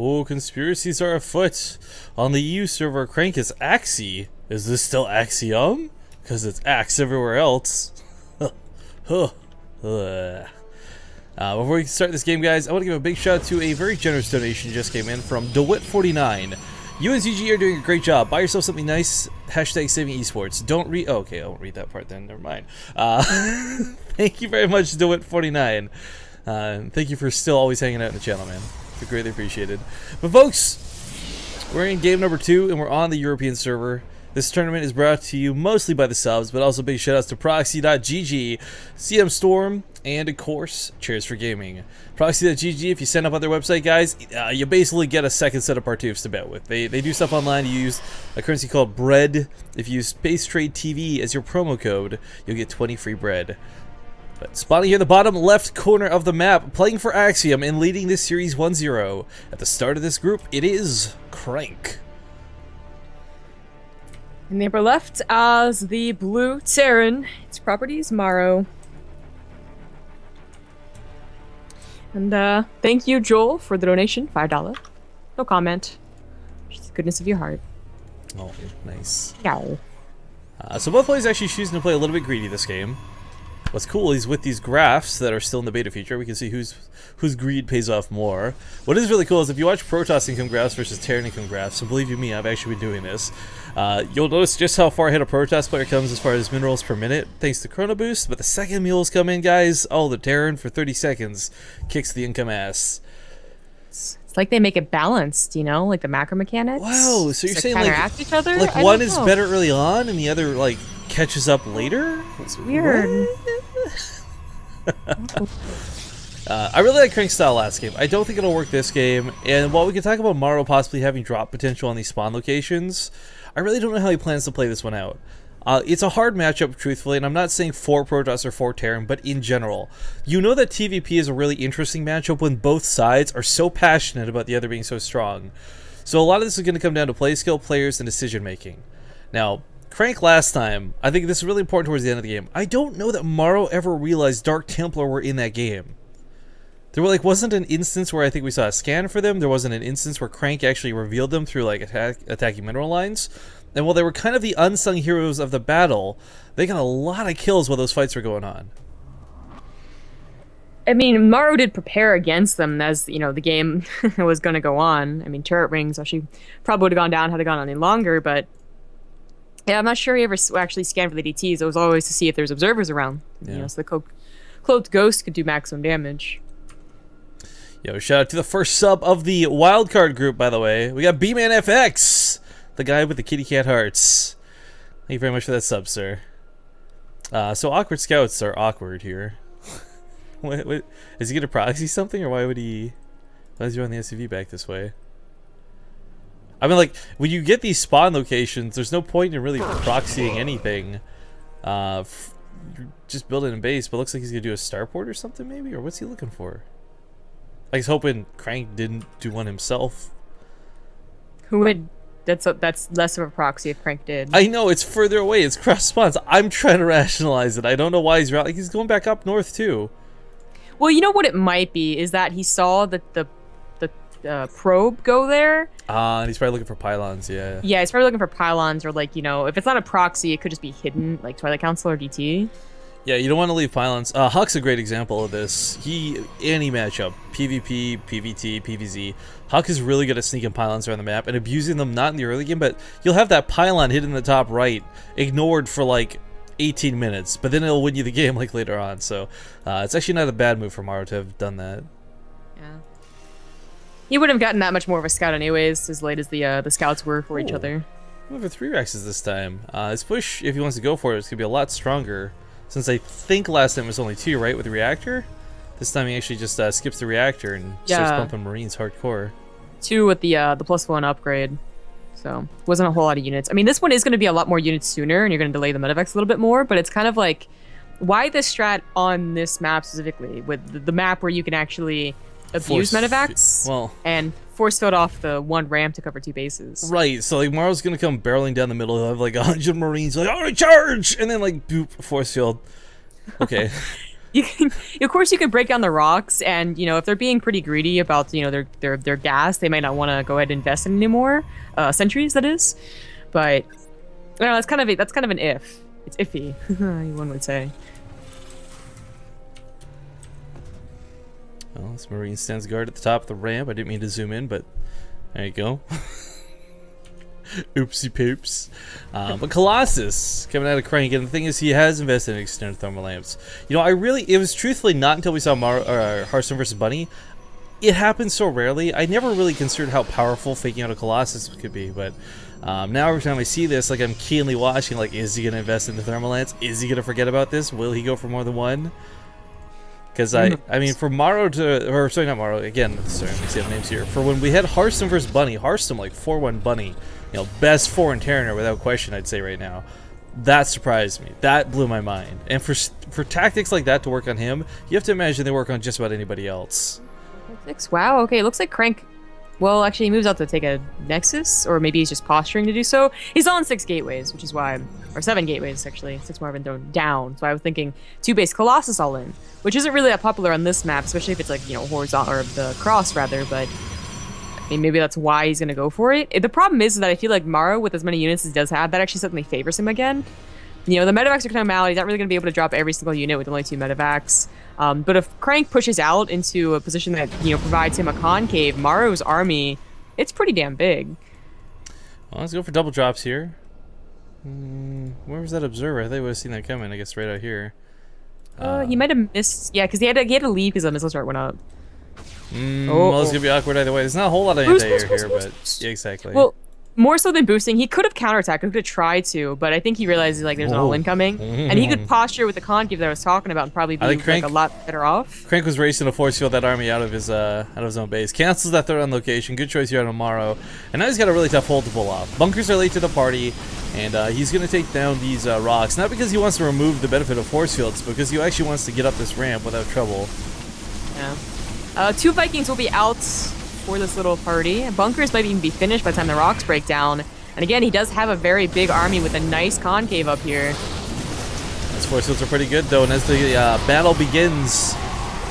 Oh, conspiracies are afoot. On the EU server, CranK is Axie. Is this still Axiom? Because it's Axe everywhere else. Before we start this game, guys, I want to give a big shout out to a very generous donation just came in from DeWitt49. You and ZG are doing a great job. Buy yourself something nice. Hashtag saving esports. Don't read. Oh, okay, I won't read that part then. Never mind. Thank you very much, DeWitt49. Thank you for still always hanging out in the channel, man. It's greatly appreciated. But folks, we're in game number 2 and we're on the European server. This tournament is brought to you mostly by the subs, but also big shoutouts to Proxy.gg, CM Storm, and of course, Cheers for Gaming. Proxy.gg, if you sign up on their website, guys, you basically get a second set of partoofs to bet with. They do stuff online. You use a currency called bread. If you use Space Trade TV as your promo code, you'll get 20 free bread. But spawning here in the bottom left corner of the map, playing for Axiom and leading this series 1-0. At the start of this group, it is CranK. In the upper left, as the blue Terran, its properties MorroW. And thank you, Joel, for the donation, $5. No comment. Just the goodness of your heart. Oh, nice. No. So both players actually choosing to play a little bit greedy this game. What's cool is with these graphs that are still in the beta feature, we can see whose greed pays off more. What is really cool is if you watch Protoss income graphs versus Terran income graphs, and believe you me, I've actually been doing this, you'll notice just how far ahead a Protoss player comes as far as minerals per minute, thanks to Chrono Boost, but the second mules come in, guys, oh, the Terran for 30 seconds kicks the income ass. It's like they make it balanced, you know, like the macro mechanics. Wow, so you're saying counteract each other? Like one is better early on and the other, like, catches up later? It's weird. I really like CRANK's style last game. I don't think it'll work this game. And while we can talk about MorroW possibly having drop potential on these spawn locations, I really don't know how he plans to play this one out. It's a hard matchup, truthfully, and I'm not saying for Protoss or for Terran, but in general. You know that TVP is a really interesting matchup when both sides are so passionate about the other being so strong. So a lot of this is going to come down to play skill, players, and decision making. Now, CRANK last time, I think this is really important towards the end of the game. I don't know that MorroW ever realized Dark Templar were in that game. There wasn't an instance where I think we saw a scan for them. There wasn't an instance where CRANK actually revealed them through like attacking mineral lines. And while they were kind of the unsung heroes of the battle, they got a lot of kills while those fights were going on. I mean, MorroW did prepare against them as, you know, the game was going to go on. I mean, turret rings actually probably would have gone down had it gone on any longer, but yeah, I'm not sure he ever actually scanned for the DTs. It was always to see if there's observers around. Yeah. You know, so the cloaked ghost could do maximum damage. Yo, shout out to the first sub of the wildcard group, by the way. We got B-Man FX, the guy with the kitty cat hearts. Thank you very much for that sub, sir. So awkward scouts are awkward here. What, is he gonna proxy something, or why is he on the SUV back this way? I mean, like, when you get these spawn locations, there's no point in really proxying anything. You're just building a base, but it looks like he's gonna do a starport or something, maybe? Or what's he looking for? I was hoping CRANK didn't do one himself. Who would... That's less of a proxy if CRANK did. I know, it's further away. It's cross spawns. I'm trying to rationalize it. I don't know why he's going back up north, too. Well, you know what it might be, is that he saw that the probe go there. And he's probably looking for pylons, yeah. Yeah, he's probably looking for pylons, or like, you know, if it's not a proxy, it could just be hidden, like Twilight Council or DT. Yeah, you don't want to leave pylons. Huck's a great example of this. Any matchup, PvP, PvT, PvZ, Huck is really good at sneaking pylons around the map and abusing them, not in the early game, but you'll have that pylon hidden in the top right, ignored for like 18 minutes, but then it'll win you the game like later on. So it's actually not a bad move for MorroW to have done that. Yeah. He wouldn't have gotten that much more of a scout anyways, as late as the scouts were for each other. Over 3 Rexes this time. His push, if he wants to go for it, is going to be a lot stronger. Since I think last time it was only 2, right, with the reactor? This time he actually just skips the reactor and starts pumping Marines hardcore. 2 with the +1 upgrade. So, wasn't a whole lot of units. I mean, this one is going to be a lot more units sooner, and you're going to delay the medevacs a little bit more, but it's kind of like, why this strat on this map specifically? With the map where you can actually abuse medevacs and force field off the 1 ramp to cover 2 bases. Right, so like MorroW's gonna come barreling down the middle, he'll have like 100 Marines, like, oh, charge! And then like, boop, force field. Okay. You can, of course, you could break down the rocks, and you know if they're being pretty greedy about their gas, they might not want to go ahead and invest in any more sentries. That is, but you know, that's kind of an if. It's iffy, one would say. Well, this Marine stands guard at the top of the ramp. I didn't mean to zoom in, but there you go. Oopsie poops. But Colossus coming out of CranK, and the thing is, he has invested in extended thermal lamps. You know, it was truthfully not until we saw Hearthstone versus Bunny. It happens so rarely. I never really considered how powerful faking out a Colossus could be, but now every time I see this, like, I'm keenly watching, like, is he going to invest in the thermal lamps? Is he going to forget about this? Will he go for more than one? Because I mean, for MorroW to, or sorry, not MorroW, again, sorry, let me see the names here. For when we had Hearthstone versus Bunny, Hearthstone, like, 4-1 Bunny, you know, best foreign Terraner without question, I'd say right now. That surprised me. That blew my mind. And for tactics like that to work on him, you have to imagine they work on just about anybody else. Wow, okay, it looks like CranK, well, actually he moves out to take a Nexus, or maybe he's just posturing to do so. He's on 6 gateways, which is why, or 7 gateways actually, 6 more have been thrown down, so I was thinking 2 base Colossus all in, which isn't really that popular on this map, especially if it's like, you know, horizontal, or the cross rather, but I mean, maybe that's why he's gonna go for it. The problem is that I feel like MorroW, with as many units as he does have, that actually suddenly favors him again. You know, the medevacs are coming out, he's not really gonna be able to drop every single unit with only 2 medevacs. But if CranK pushes out into a position that, you know, provides him a concave, MorroW's army, it's pretty damn big. Well, let's go for double drops here. Where was that observer? I think I would have seen that coming. I guess right out here. He might have missed. Yeah, because he had to leave because the missile start went up. Well, it's gonna be awkward either way. There's not a whole lot of anti-air here, but yeah, exactly. Well, more so than boosting, he could have counterattacked. He could have tried to, but I think he realizes like there's an all-in coming, and he could posture with the concave that I was talking about and probably be like a lot better off. CranK was racing to force field that army out of his own base. Cancels that third on location. Good choice here on MorroW, and now he's got a really tough hold to pull off. Bunkers are late to the party, and he's gonna take down these rocks, not because he wants to remove the benefit of force fields, but because he actually wants to get up this ramp without trouble. Yeah. 2 Vikings will be out for this little party. Bunkers might even be finished by the time the rocks break down. And again, he does have a very big army with a nice concave up here. These force fields are pretty good though, and as the battle begins,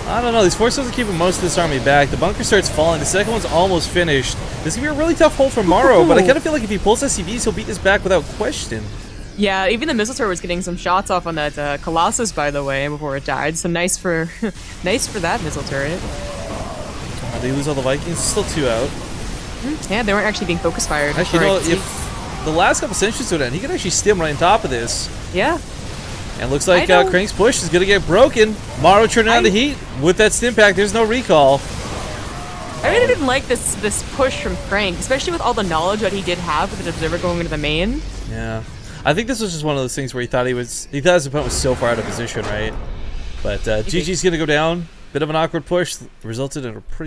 I don't know, these force fields are keeping most of this army back. The bunker starts falling, the second one's almost finished. This is going to be a really tough hold for MorroW, but I kind of feel like if he pulls SCVs, he'll beat this back without question. Yeah, even the missile turret was getting some shots off on that Colossus, by the way, before it died. So nice for that missile turret. They lose all the Vikings. Still 2 out. Yeah, they weren't actually being focus fired. Actually, you know, if the last couple sentries go down, he could actually stim right on top of this. Yeah. And looks like CranK's push is going to get broken. MorroW turning on the heat. With that stim pack, there's no recall. I really didn't like this push from CranK, especially with all the knowledge that he did have with an observer going into the main. Yeah. I think this was just one of those things where he thought his opponent was so far out of position, right? But GG's going to go down. Bit of an awkward push. Resulted in a pretty